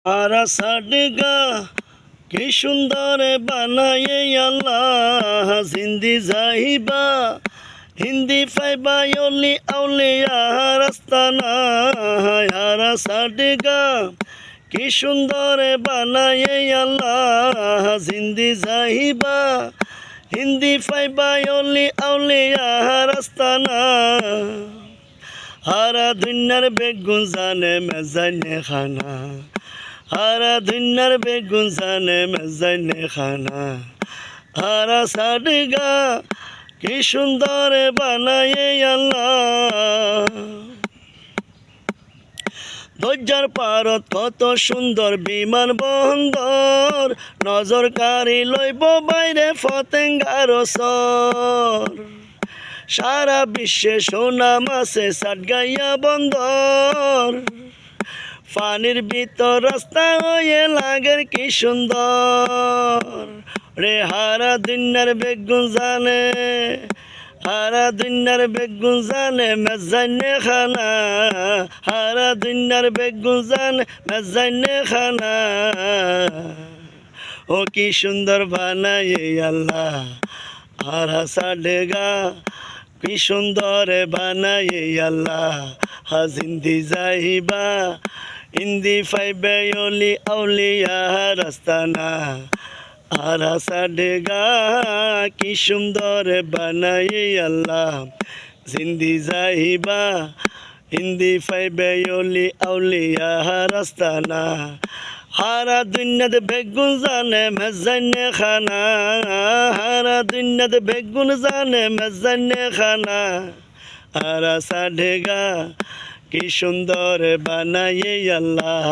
আরা সাডগা কি সুন্দর বানায়ে আল্লাহ জিন্দি যাইবা হিন্দি ফাইবা অলি আউলিয়া রাস্তানা আরা সাডগা কি সুন্দর বানায়ে আল্লাহ জিন্দি যাইবা হিন্দি ফাইবা অলি আউলিয়া রাস্তানা হারা দুনিয়ার বেগুন জানে মেজাইনে খানা হারা দুনিয়ার বেগুন জানে মেজাইনে খানা হারা সাডগা কি সুন্দর বানায়ে আল্লাহ দরজার পারত কত সুন্দর বিমান বন্দর নজর কারি লইব বাইরে ফতেঙ্গার সর সারা বিশ্বে সুনাম আছে সাডগাইয়া বন্দর পানির ভিতর রাস্তা হয়ে লাগের কি সুন্দর রে হারা দুনিয়ার বেগুন জানে হারা দুনিয়ার বেগুন জানে মেজাইনে খানা হারা দুনিয়ার বেগুন জানে মেজাইনে খানা ও কি সুন্দর বানায়ে আল্লাহ হারা সাডগা কি সুন্দর বানায়ে আল্লাহ হাজিন্দি যাইবা হিন্দি ফাইবে অলি আউলিয়া রাস্তানা আরা সাডগা কি সুন্দর বানায়ে আল্লাহ জিন্দি যাইবা হিন্দি ফাইবে অলি আউলিয়া রাস্তানা হারা দুনিয়াতে বেগুন জানে মেজাইনে খানা হারা দুনিয়াতে বেগুন জানে মেজাইনে খানা আরা সাডগা কি সুন্দর বানায়ে আল্লাহ।